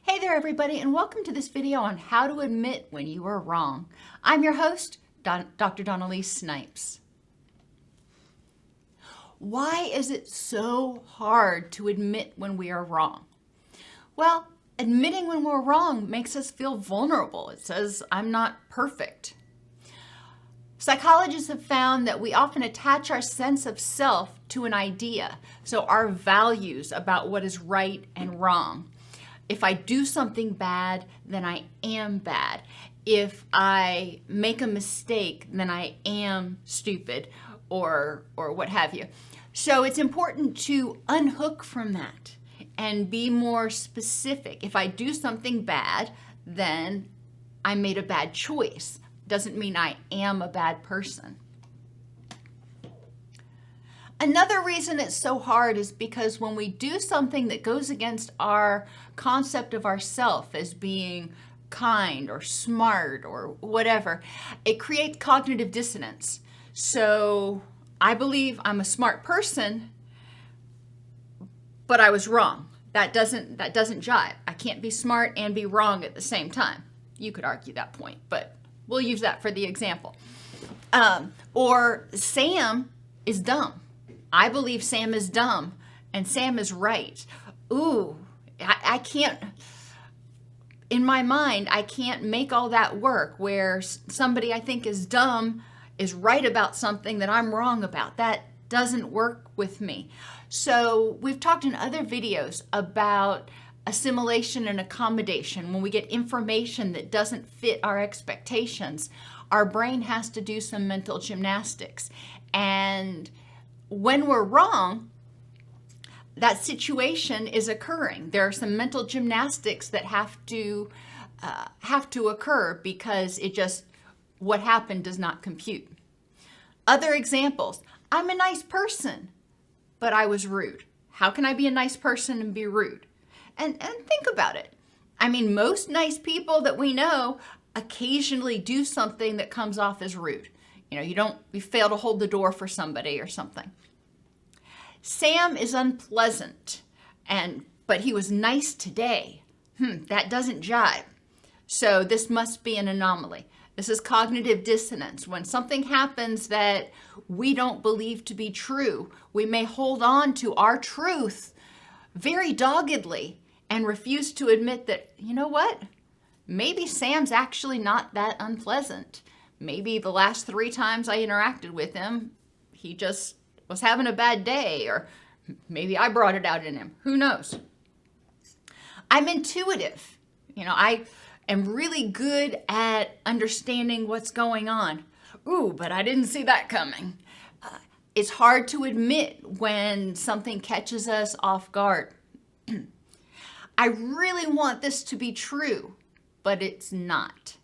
Hey there everybody, and welcome to this video on how to admit when you are wrong. I'm your host, Dr. Elise Snipes. Why is it so hard to admit when we are wrong? Well, admitting when we're wrong makes us feel vulnerable. It says, I'm not perfect. Psychologists have found that we often attach our sense of self to an idea, so our values about what is right and wrong. If I do something bad, then I am bad. If I make a mistake, then I am stupid, or what have you. So it's important to unhook from that and be more specific. If I do something bad, then I made a bad choice. Doesn't mean I am a bad person. Another reason it's so hard is because when we do something that goes against our concept of ourself as being kind or smart or whatever, it creates cognitive dissonance. So I believe I'm a smart person, but I was wrong. That doesn't jive. I can't be smart and be wrong at the same time. You could argue that point, but we'll use that for the example. Or Sam is dumb. I believe Sam is dumb and Sam is right. Ooh, I can't, in my mind, I can't make all that work where somebody I think is dumb is right about something that I'm wrong about. That doesn't work with me. So we've talked in other videos about assimilation and accommodation. When we get information that doesn't fit our expectations, our brain has to do some mental gymnastics. And when we're wrong, that situation is occurring. There are some mental gymnastics that have to occur because what happened does not compute. Other examples, I'm a nice person, but I was rude. How can I be a nice person and be rude? And think about it. I mean, most nice people that we know occasionally do something that comes off as rude. You fail to hold the door for somebody or something. Sam is unpleasant, but he was nice today. That doesn't jive. So this must be an anomaly. This is cognitive dissonance. When something happens that we don't believe to be true, we may hold on to our truth very doggedly and refuse to admit that, you know what? Maybe Sam's actually not that unpleasant. Maybe the last 3 times I interacted with him, he just was having a bad day, or maybe I brought it out in him. Who knows? I'm intuitive. I am really good at understanding what's going on. Ooh, but I didn't see that coming. It's hard to admit when something catches us off guard. I really want this to be true, but it's not.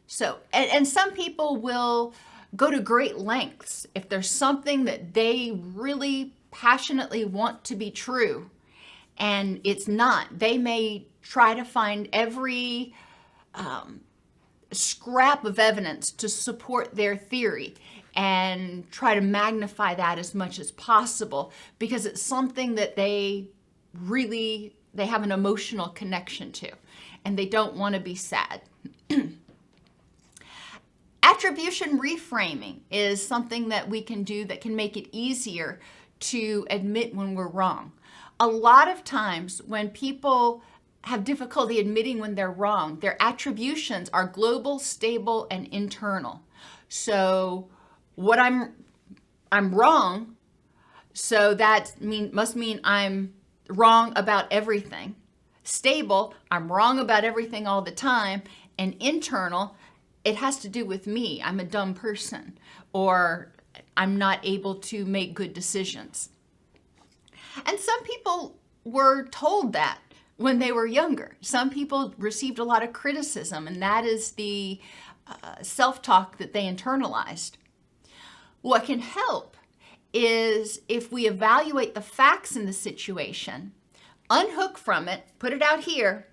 So, and some people will go to great lengths if there's something that they really passionately want to be true and it's not. They may try to find every scrap of evidence to support their theory and try to magnify that as much as possible because it's something that they have an emotional connection to and they don't want to be sad. Attribution reframing is something that we can do that can make it easier to admit when we're wrong. A lot of times when people have difficulty admitting when they're wrong, their attributions are global, stable, and internal. So what I'm wrong, so that must mean I'm wrong about everything. Stable, I'm wrong about everything all the time. And internal, it has to do with me. I'm a dumb person, or I'm not able to make good decisions. And some people were told that when they were younger. Some people received a lot of criticism, and that is the self-talk that they internalized. What can help is if we evaluate the facts in the situation, unhook from it, put it out here,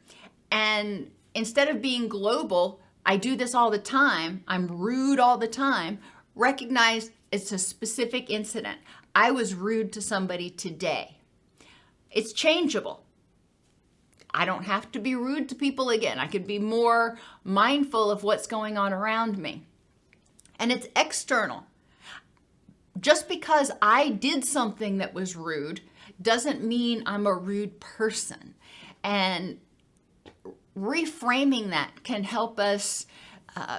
and instead of being global, I do this all the time, I'm rude all the time, recognize it's a specific incident. I was rude to somebody today. It's changeable. I don't have to be rude to people again. I could be more mindful of what's going on around me. And it's external. Just because I did something that was rude doesn't mean I'm a rude person. And reframing that can help us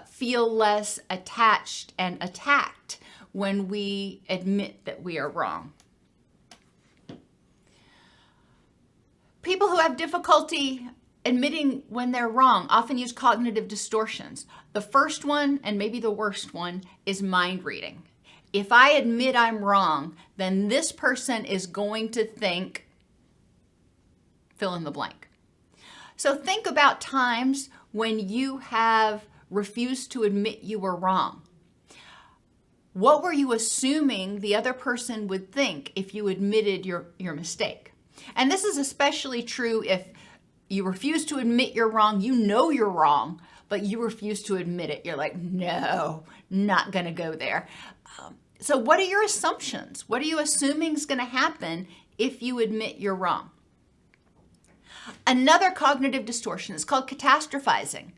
feel less attached and attacked when we admit that we are wrong. People who have difficulty admitting when they're wrong often use cognitive distortions. The first one, and maybe the worst one, is mind reading. If I admit I'm wrong, then this person is going to think, fill in the blank. So think about times when you have refused to admit you were wrong. What were you assuming the other person would think if you admitted your mistake? And this is especially true if you refuse to admit you're wrong, you know you're wrong, but you refuse to admit it. You're like, no, not going to go there. So what are your assumptions? What are you assuming is going to happen if you admit you're wrong? Another cognitive distortion is called catastrophizing.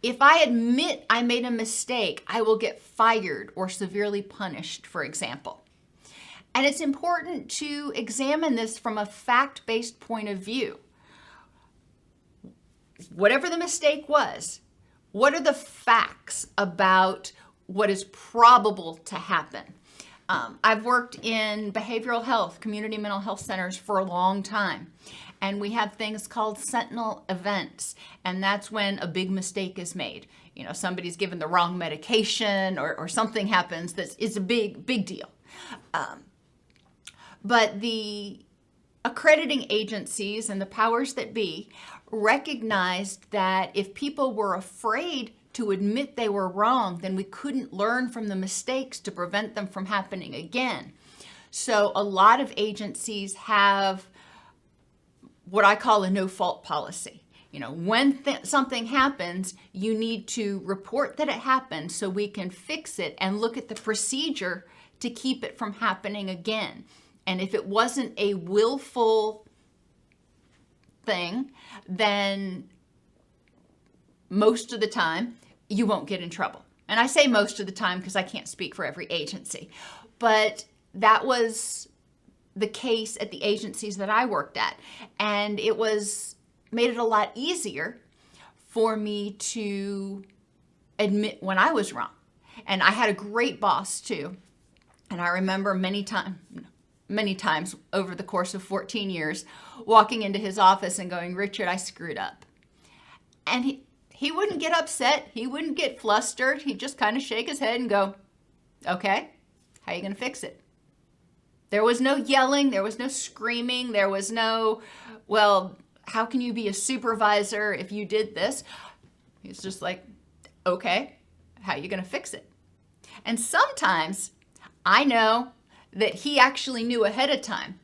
If I admit I made a mistake, I will get fired or severely punished, for example. And it's important to examine this from a fact-based point of view. Whatever the mistake was, what are the facts about what is probable to happen? I've worked in behavioral health, community mental health centers for a long time. And we have things called sentinel events. And that's when a big mistake is made. You know, somebody's given the wrong medication or something happens that is a big deal. But the accrediting agencies and the powers that be recognized that if people were afraid to admit they were wrong, then we couldn't learn from the mistakes to prevent them from happening again. So a lot of agencies have what I call a no-fault policy. You know, when something happens, you need to report that it happened so we can fix it and look at the procedure to keep it from happening again. And if it wasn't a willful thing, then most of the time you won't get in trouble. And I say most of the time because I can't speak for every agency. But that was the case at the agencies that I worked at. And it made it a lot easier for me to admit when I was wrong. And I had a great boss too. And I remember many times over the course of 14 years walking into his office and going, Richard, I screwed up. And he wouldn't get upset. He wouldn't get flustered. He'd just kind of shake his head and go, okay, how are you going to fix it? There was no yelling. There was no screaming. There was no, well, how can you be a supervisor if you did this? He's just like, okay, how are you going to fix it? And sometimes I know that he actually knew ahead of time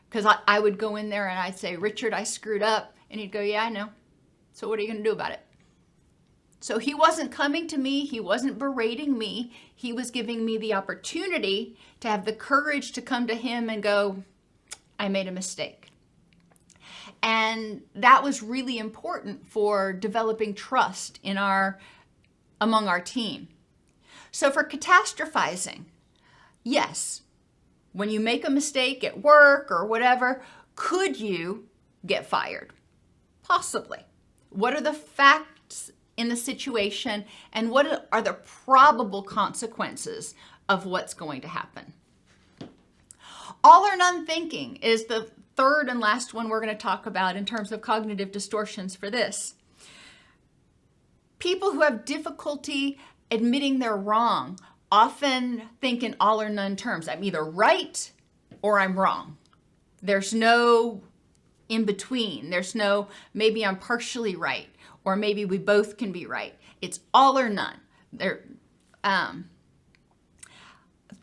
because I would go in there and I'd say, Richard, I screwed up. And he'd go, yeah, I know. So what are you going to do about it? So he wasn't coming to me. He wasn't berating me. He was giving me the opportunity to have the courage to come to him and go, I made a mistake. And that was really important for developing trust among our team. So for catastrophizing, yes, when you make a mistake at work or whatever, could you get fired? Possibly. What are the facts in the situation and what are the probable consequences of what's going to happen? All or none thinking is the third and last one we're going to talk about in terms of cognitive distortions for this. People who have difficulty admitting they're wrong often think in all or none terms. I'm either right or I'm wrong. There's no in between. There's no maybe I'm partially right or maybe we both can be right. It's all or none.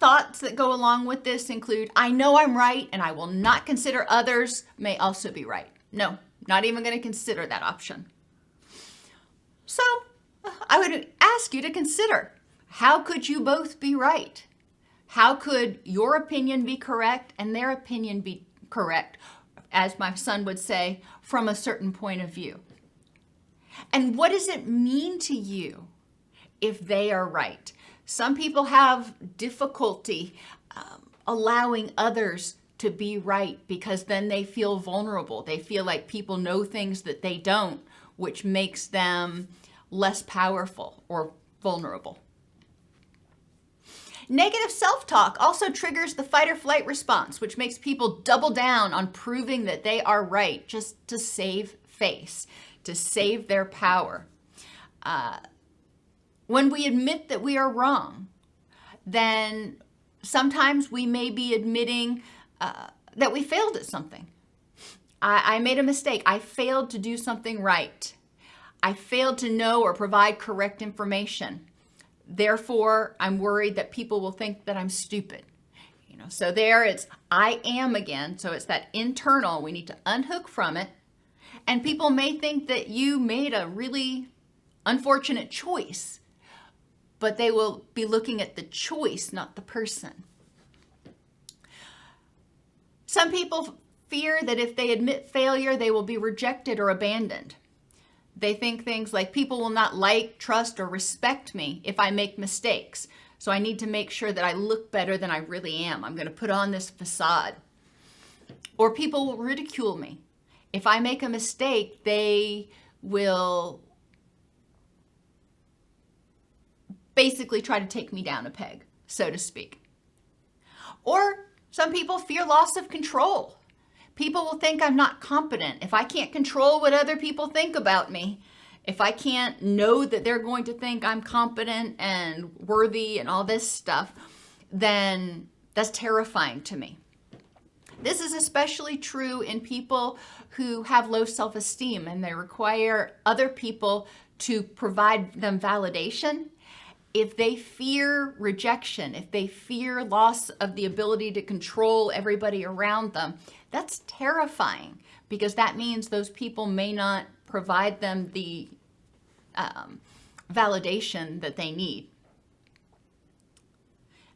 Thoughts that go along with this include, I know I'm right and I will not consider others may also be right. No, not even going to consider that option. So I would ask you to consider, how could you both be right? How could your opinion be correct and their opinion be correct as my son would say, from a certain point of view. And what does it mean to you if they are right? Some people have difficulty allowing others to be right because then they feel vulnerable. They feel like people know things that they don't, which makes them less powerful or vulnerable. Negative self-talk also triggers the fight or flight response, which makes people double down on proving that they are right just to save face, to save their power. When we admit that we are wrong, then sometimes we may be admitting that we failed at something. I made a mistake. I failed to do something right. I failed to know or provide correct information. Therefore, I'm worried that people will think that I'm stupid. So there it's I am again. So it's that internal. We need to unhook from it. And people may think that you made a really unfortunate choice, but they will be looking at the choice, not the person. Some people fear that if they admit failure, they will be rejected or abandoned. They think things like people will not like, trust, or respect me if I make mistakes. So I need to make sure that I look better than I really am. I'm going to put on this facade. Or people will ridicule me. If I make a mistake, they will basically try to take me down a peg, so to speak. Or some people fear loss of control. People will think I'm not competent. If I can't control what other people think about me, if I can't know that they're going to think I'm competent and worthy and all this stuff, then that's terrifying to me. This is especially true in people who have low self-esteem and they require other people to provide them validation. If they fear rejection, if they fear loss of the ability to control everybody around them, that's terrifying because that means those people may not provide them the validation that they need.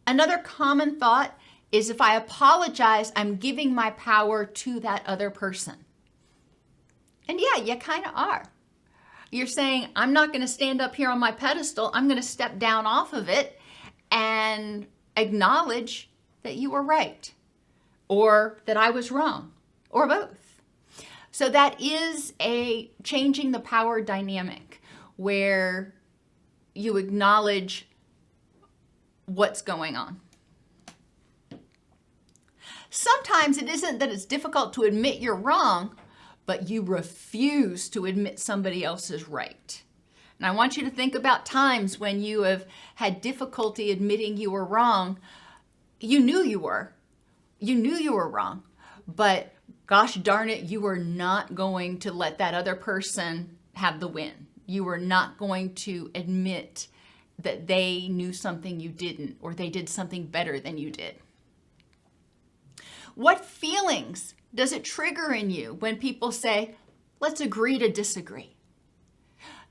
Another common thought is if I apologize, I'm giving my power to that other person. And yeah, you kind of are. You're saying, I'm not going to stand up here on my pedestal. I'm going to step down off of it and acknowledge that you were right or that I was wrong or both. So that is a changing the power dynamic where you acknowledge what's going on. Sometimes it isn't that it's difficult to admit you're wrong, but you refuse to admit somebody else is right. And I want you to think about times when you have had difficulty admitting you were wrong. You knew you were wrong, but gosh darn it, you were not going to let that other person have the win. You were not going to admit that they knew something you didn't, or they did something better than you did. What feelings does it trigger in you when people say, let's agree to disagree?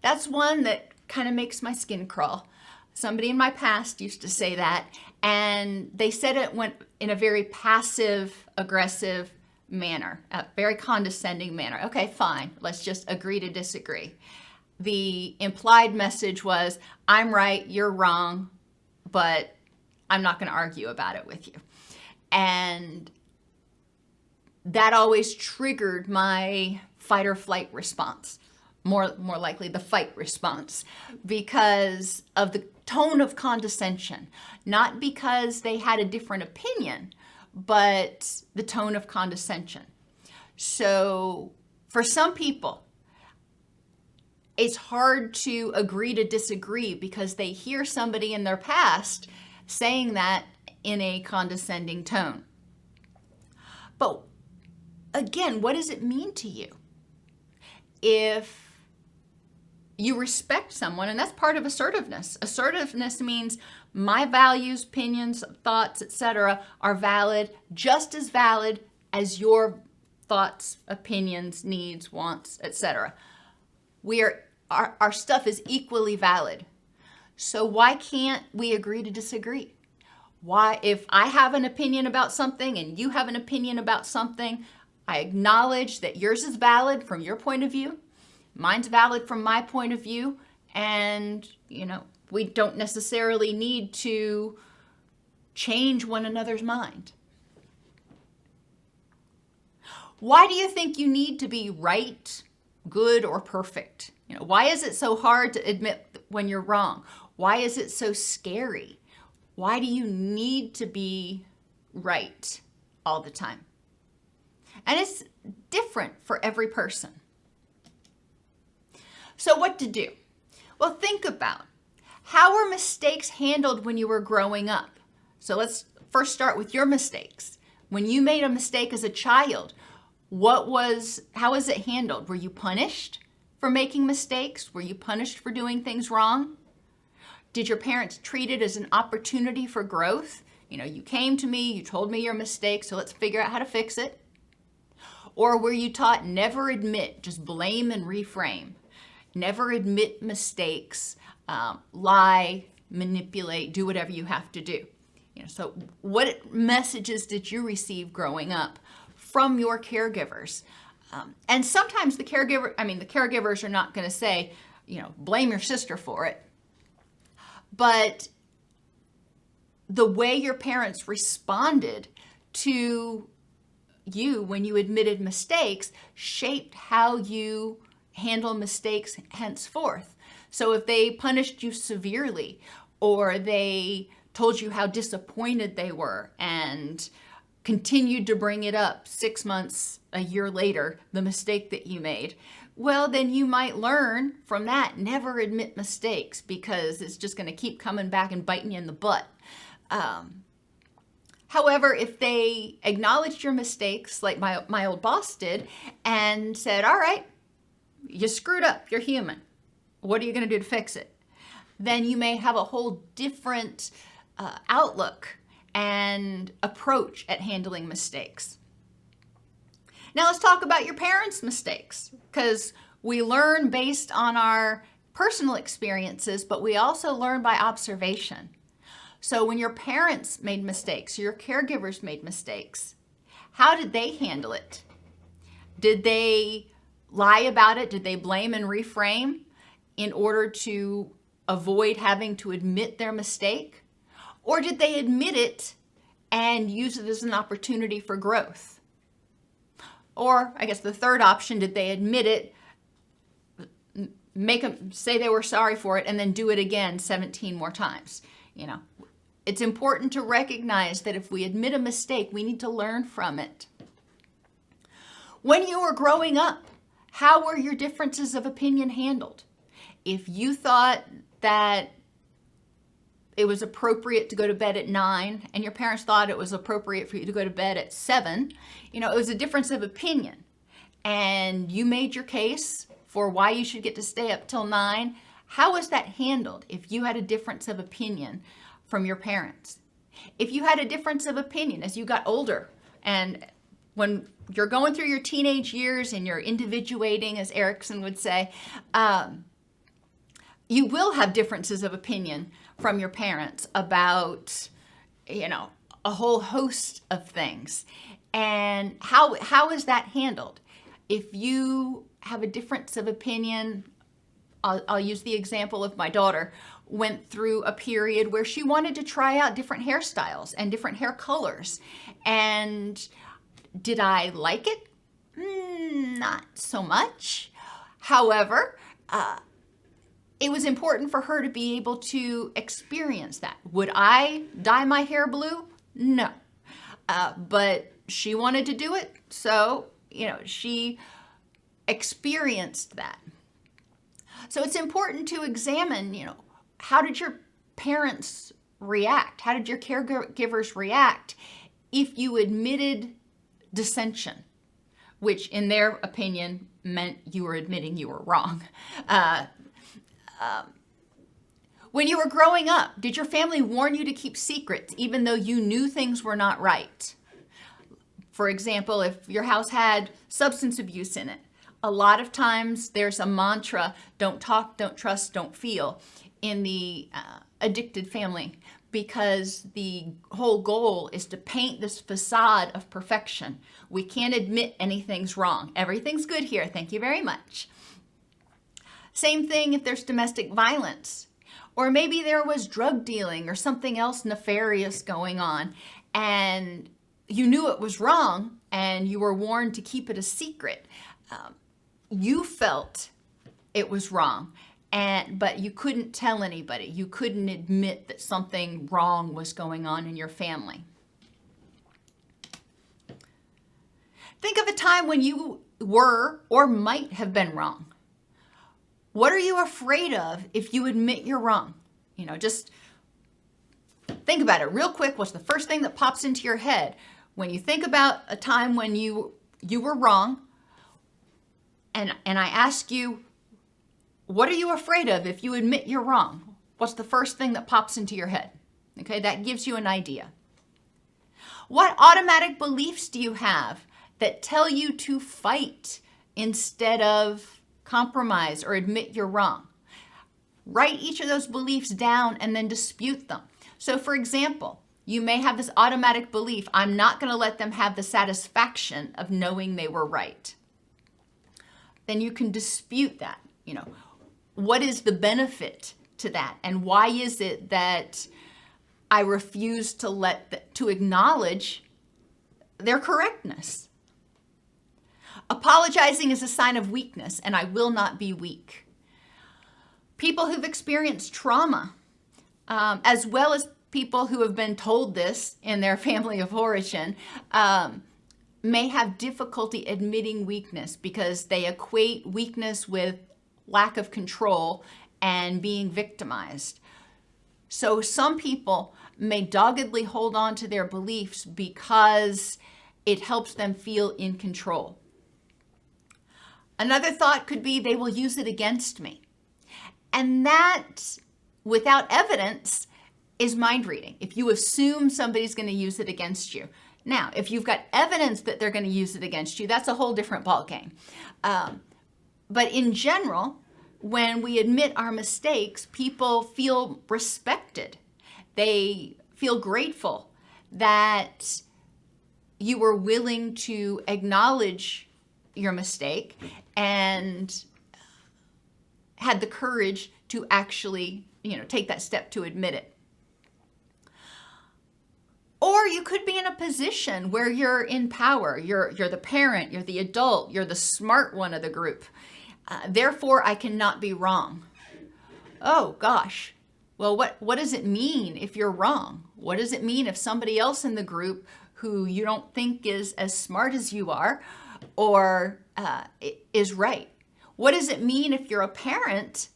That's one that kind of makes my skin crawl. Somebody in my past used to say that, and they said it went in a very passive, aggressive manner, a very condescending manner. Okay, fine, let's just agree to disagree. The implied message was, I'm right, you're wrong, but I'm not going to argue about it with you. And that always triggered my fight or flight response, more likely the fight response, because of the tone of condescension, not because they had a different opinion, but the tone of condescension. So for some people, it's hard to agree to disagree because they hear somebody in their past saying that in a condescending tone. But again, what does it mean to you? If you respect someone, and that's part of assertiveness. Assertiveness means my values, opinions, thoughts, etc. are valid, just as valid as your thoughts, opinions, needs, wants, etc. Our stuff is equally valid. So why can't we agree to disagree? Why, if I have an opinion about something and you have an opinion about something, I acknowledge that yours is valid from your point of view, mine's valid from my point of view, and, we don't necessarily need to change one another's mind. Why do you think you need to be right, good, or perfect? Why is it so hard to admit when you're wrong? Why is it so scary? Why do you need to be right all the time? And it's different for every person. So what to do? Well, think about, how were mistakes handled when you were growing up? So let's first start with your mistakes. When you made a mistake as a child, how was it handled? Were you punished for making mistakes? Were you punished for doing things wrong? Did your parents treat it as an opportunity for growth? You came to me, you told me your mistake, so let's figure out how to fix it. Or were you taught never admit, just blame and reframe? Never admit mistakes, lie, manipulate, do whatever you have to do. So what messages did you receive growing up from your caregivers? And sometimes the caregivers are not going to say, blame your sister for it. But the way your parents responded to you when you admitted mistakes shaped how you handle mistakes henceforth. So if they punished you severely, or they told you how disappointed they were and continued to bring it up 6 months, a year later, the mistake that you made, well, then you might learn from that, never admit mistakes, because it's just going to keep coming back and biting you in the butt. However, if they acknowledged your mistakes, like my old boss did, and said, all right, you screwed up, you're human, what are you going to do to fix it? Then you may have a whole different outlook and approach at handling mistakes. Now let's talk about your parents' mistakes, because we learn based on our personal experiences, but we also learn by observation. So when your parents made mistakes, your caregivers made mistakes, how did they handle it? Did they lie about it? Did they blame and reframe in order to avoid having to admit their mistake? Or did they admit it and use it as an opportunity for growth? Or, I guess the third option, did they admit it, make them say they were sorry for it, and then do it again 17 more times? It's important to recognize that if we admit a mistake, we need to learn from it. When you were growing up, how were your differences of opinion handled? If you thought that it was appropriate to go to bed at 9 and your parents thought it was appropriate for you to go to bed at 7, it was a difference of opinion. And you made your case for why you should get to stay up till 9. How was that handled if you had a difference of opinion from your parents? If you had a difference of opinion as you got older, and when you're going through your teenage years and you're individuating, as Erickson would say, you will have differences of opinion from your parents about, a whole host of things. And how is that handled? If you have a difference of opinion, I'll use the example of my daughter went through a period where she wanted to try out different hairstyles and different hair colors. And did I like it? Not so much. However, it was important for her to be able to experience that. Would I dye my hair blue? No. But she wanted to do it, so, she experienced that. So it's important to examine, how did your parents react? How did your caregivers react if you admitted dissension, which in their opinion meant you were admitting you were wrong? When you were growing up, did your family warn you to keep secrets even though you knew things were not right? For example, if your house had substance abuse in it, a lot of times there's a mantra, don't talk, don't trust, don't feel, in the addicted family because the whole goal is to paint this facade of perfection. We can't admit anything's wrong. Everything's good here. Thank you very much. Same thing if there's domestic violence, or maybe there was drug dealing or something else nefarious going on, and you knew it was wrong and you were warned to keep it a secret. You felt it was wrong, but you couldn't tell anybody. You couldn't admit that something wrong was going on in your family. Think of a time when you were or might have been wrong. What are you afraid of if you admit you're wrong? Just think about it real quick. What's the first thing that pops into your head when you think about a time when you were wrong? And I ask you, what are you afraid of if you admit you're wrong? What's the first thing that pops into your head? Okay, that gives you an idea. What automatic beliefs do you have that tell you to fight instead of compromise or admit you're wrong? Write each of those beliefs down and then dispute them. So for example, you may have this automatic belief, I'm not going to let them have the satisfaction of knowing they were right. Then you can dispute that. What is the benefit to that? And why is it that I refuse to acknowledge their correctness? Apologizing is a sign of weakness, and I will not be weak. People who've experienced trauma, as well as people who have been told this in their family of origin, may have difficulty admitting weakness because they equate weakness with lack of control and being victimized. So some people may doggedly hold on to their beliefs because it helps them feel in control. Another thought could be they will use it against me. And that, without evidence, is mind reading. If you assume somebody's going to use it against you. Now, if you've got evidence that they're going to use it against you, that's a whole different ballgame. But in general, when we admit our mistakes, people feel respected. They feel grateful that you were willing to acknowledge your mistake and had the courage to actually, take that step to admit it. Or you could be in a position where you're in power. You're the parent, you're the adult, you're the smart one of the group. Therefore, I cannot be wrong. Oh, gosh. Well, what does it mean if you're wrong? What does it mean if somebody else in the group who you don't think is as smart as you are or is right? What does it mean if you're a parent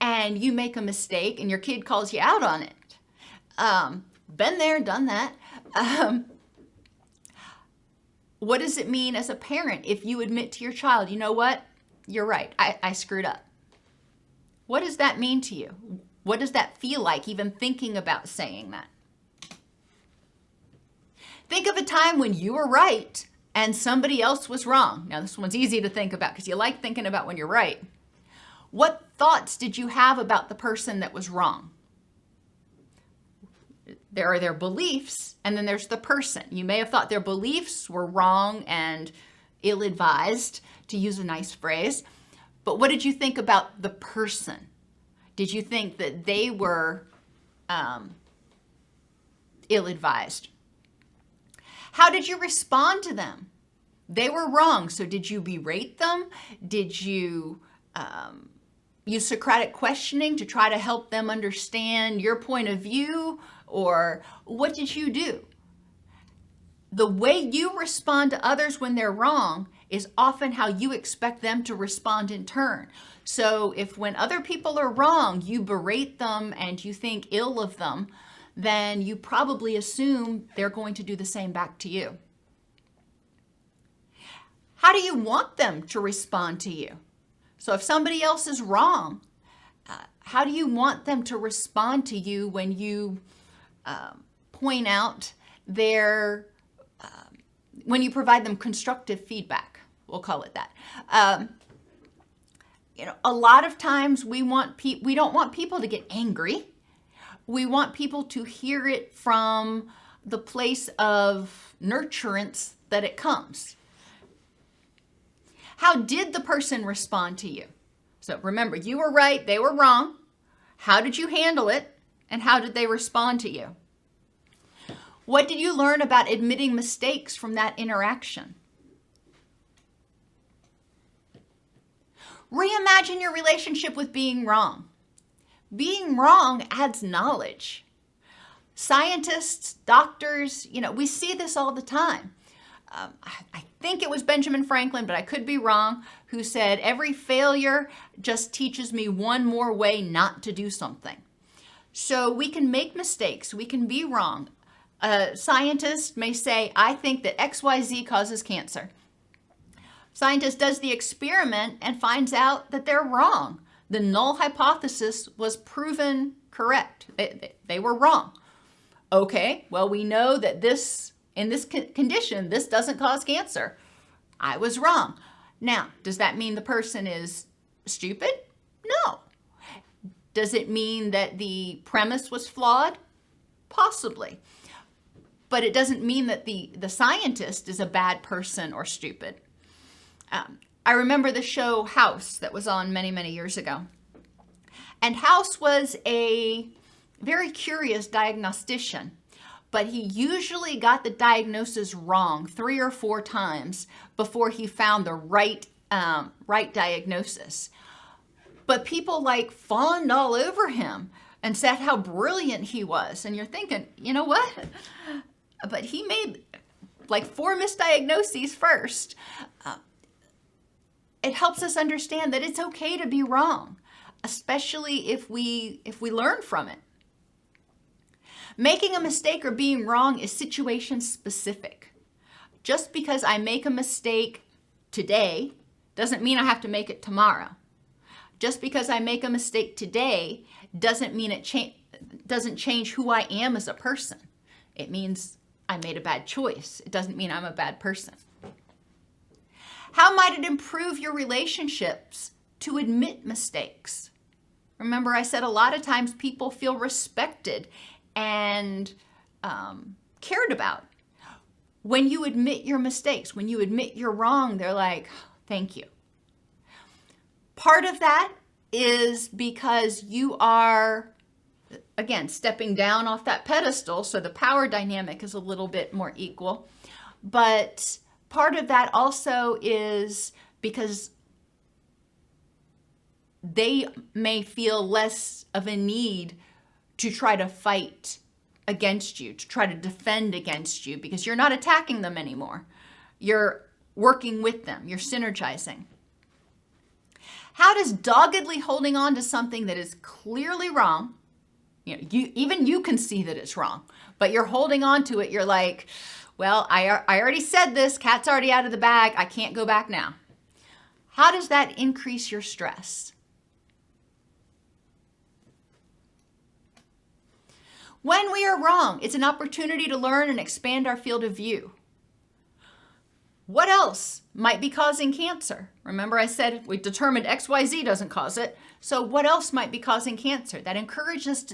and you make a mistake and your kid calls you out on it? Been there, done that. What does it mean as a parent if you admit to your child, you know what? You're right. I screwed up. What does that mean to you? What does that feel like, even thinking about saying that? Think of a time when you were right and somebody else was wrong. Now, this one's easy to think about because you like thinking about when you're right. What thoughts did you have about the person that was wrong? There are their beliefs, and then there's the person. You may have thought their beliefs were wrong and ill-advised, to use a nice phrase. But what did you think about the person? Did you think that they were ill-advised? How did you respond to them? They were wrong, so did you berate them? Did you use Socratic questioning to try to help them understand your point of view? Or what did you do? The way you respond to others when they're wrong is often how you expect them to respond in turn. So if when other people are wrong, you berate them and you think ill of them, then you probably assume they're going to do the same back to you. How do you want them to respond to you? So if somebody else is wrong, how do you want them to respond to you when you point out when you provide them constructive feedback? We'll call it that. A lot of times we don't want people to get angry. We want people to hear it from the place of nurturance that it comes. How did the person respond to you? So remember, you were right, they were wrong. How did you handle it? And how did they respond to you? What did you learn about admitting mistakes from that interaction? Reimagine your relationship with being wrong. Being wrong adds knowledge. Scientists, doctors, we see this all the time. I think it was Benjamin Franklin, but I could be wrong, who said, every failure just teaches me one more way not to do something. So we can make mistakes. We can be wrong. A scientist may say, I think that XYZ causes cancer. Scientist does the experiment and finds out that they're wrong. The null hypothesis was proven correct. They were wrong. Okay, well, we know that in this condition, this doesn't cause cancer. I was wrong. Now, does that mean the person is stupid? No. Does it mean that the premise was flawed? Possibly. But it doesn't mean that the scientist is a bad person or stupid. I remember the show House that was on many, many years ago. And House was a very curious diagnostician, but he usually got the diagnosis wrong 3 or 4 times before he found the right diagnosis. But people fawned all over him and said how brilliant he was. And you're thinking, you know what? But he made 4 misdiagnoses first. It helps us understand that it's okay to be wrong, especially if we learn from it. Making a mistake or being wrong is situation specific. Just because I make a mistake today doesn't mean I have to make it tomorrow. Just because I make a mistake today doesn't mean it doesn't change who I am as a person. It means I made a bad choice. It doesn't mean I'm a bad person. How might it improve your relationships to admit mistakes? Remember, I said a lot of times people feel respected and cared about. When you admit your mistakes, when you admit you're wrong, they're like, thank you. Part of that is because you are, again, stepping down off that pedestal, so the power dynamic is a little bit more equal. But part of that also is because they may feel less of a need to try to fight against you, to try to defend against you, because you're not attacking them anymore. You're working with them. You're synergizing. How does doggedly holding on to something that is clearly wrong, even you can see that it's wrong, but you're holding on to it, you're like, well, I already said this, cat's already out of the bag, I can't go back now. How does that increase your stress? When we are wrong, it's an opportunity to learn and expand our field of view. What else might be causing cancer? Remember I said we determined XYZ doesn't cause it. So what else might be causing cancer? That encourages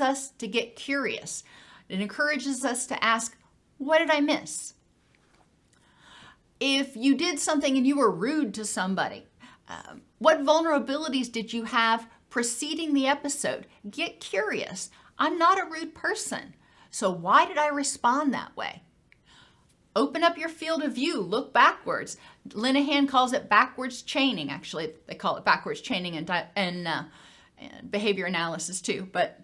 us to get curious. It encourages us to ask, what did I miss? If you did something and you were rude to somebody, what vulnerabilities did you have preceding the episode? Get curious. I'm not a rude person. So why did I respond that way? Open up your field of view. Look backwards. Linehan calls it backwards chaining. Actually, they call it backwards chaining and behavior analysis too. But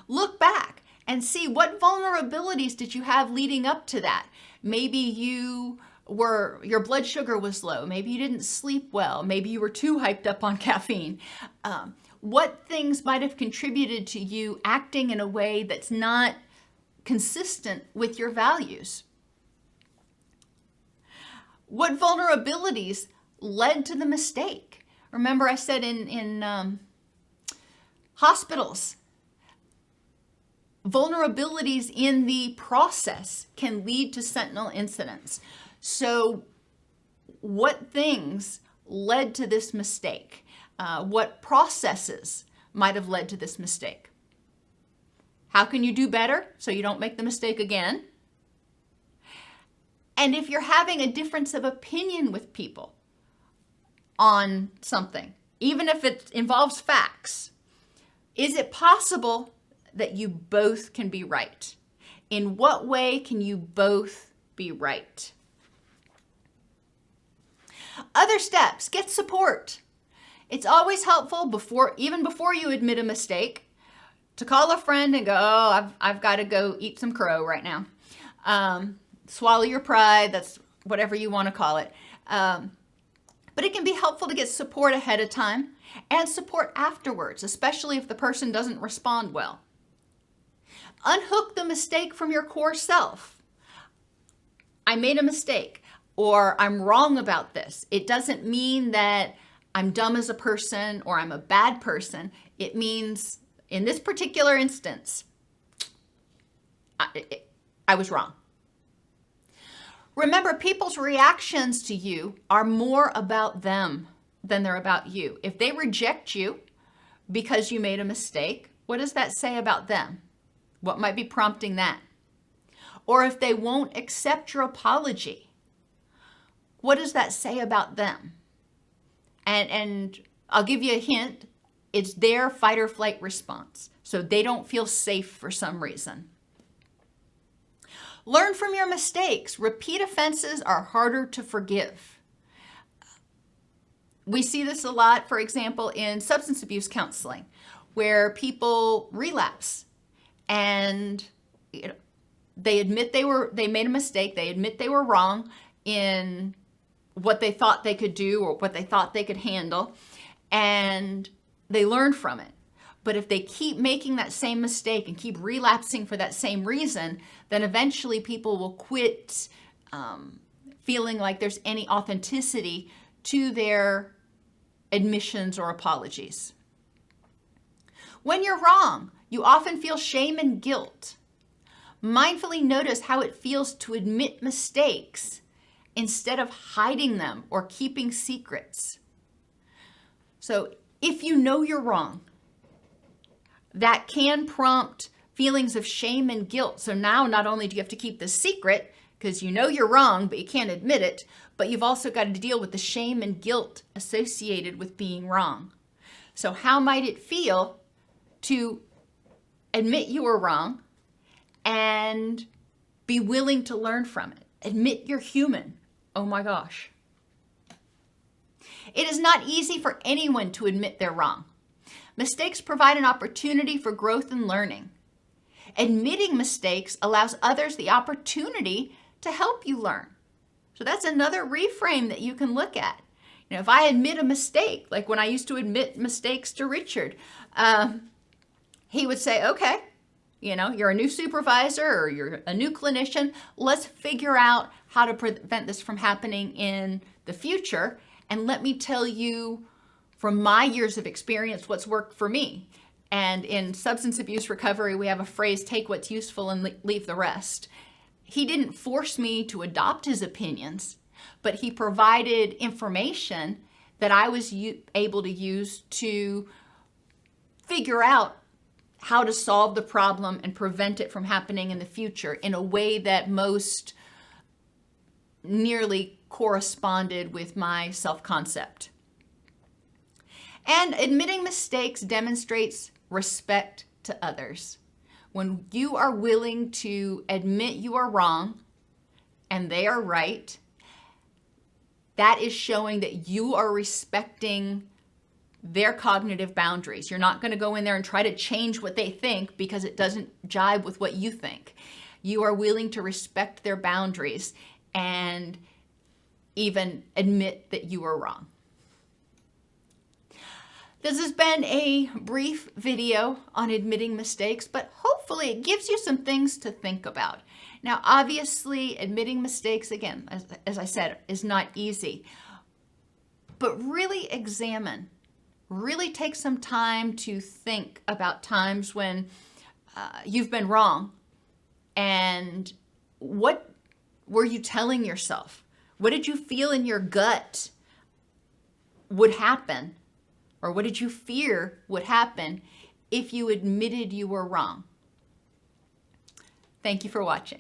look back and see what vulnerabilities did you have leading up to that. Maybe your blood sugar was low. Maybe you didn't sleep well. Maybe you were too hyped up on caffeine. What things might have contributed to you acting in a way that's not consistent with your values? What vulnerabilities led to the mistake? Remember I said in hospitals, vulnerabilities in the process can lead to sentinel incidents. So what things led to this mistake? What processes might have led to this mistake? How can you do better so you don't make the mistake again? And if you're having a difference of opinion with people on something, even if it involves facts, is it possible that you both can be right? In what way can you both be right? Other steps, get support. It's always helpful even before you admit a mistake to call a friend and go, oh, I've got to go eat some crow right now. Swallow your pride, that's whatever you want to call it. But it can be helpful to get support ahead of time and support afterwards, especially if the person doesn't respond well. Unhook the mistake from your core self. I made a mistake, or I'm wrong about this. It doesn't mean that I'm dumb as a person or I'm a bad person. It means, in this particular instance, I was wrong. Remember, people's reactions to you are more about them than they're about you. If they reject you because you made a mistake, what does that say about them? What might be prompting that? Or if they won't accept your apology, what does that say about them? And I'll give you a hint. It's their fight or flight response. So they don't feel safe for some reason. Learn from your mistakes. Repeat offenses are harder to forgive. We see this a lot, for example, in substance abuse counseling, where people relapse and they admit they made a mistake. They admit they were wrong in what they thought they could do or what they thought they could handle, and they learn from it. But if they keep making that same mistake and keep relapsing for that same reason, then eventually people will quit feeling like there's any authenticity to their admissions or apologies. When you're wrong, you often feel shame and guilt. Mindfully notice how it feels to admit mistakes instead of hiding them or keeping secrets. So if you know you're wrong, that can prompt feelings of shame and guilt. So now not only do you have to keep the secret because you know you're wrong, but you can't admit it, but you've also got to deal with the shame and guilt associated with being wrong. So how might it feel to admit you were wrong and be willing to learn from it? Admit you're human. Oh my gosh. It is not easy for anyone to admit they're wrong. Mistakes provide an opportunity for growth and learning. Admitting mistakes allows others the opportunity to help you learn. So that's another reframe that you can look at. If I admit a mistake, like when I used to admit mistakes to Richard, he would say, okay, you're a new supervisor or you're a new clinician. Let's figure out how to prevent this from happening in the future. And let me tell you from my years of experience what's worked for me. And in substance abuse recovery, we have a phrase, take what's useful and leave the rest. He didn't force me to adopt his opinions, but he provided information that I was able to use to figure out how to solve the problem and prevent it from happening in the future in a way that most nearly corresponded with my self-concept. And admitting mistakes demonstrates respect to others. When you are willing to admit you are wrong and they are right, that is showing that you are respecting their cognitive boundaries. You're not going to go in there and try to change what they think because it doesn't jibe with what you think. You are willing to respect their boundaries and even admit that you are wrong. This has been a brief video on admitting mistakes, but hopefully it gives you some things to think about. Now, obviously, admitting mistakes, again, as I said, is not easy. But really examine, really take some time to think about times when you've been wrong. And what were you telling yourself? What did you feel in your gut would happen? Or what did you fear would happen if you admitted you were wrong? Thank you for watching.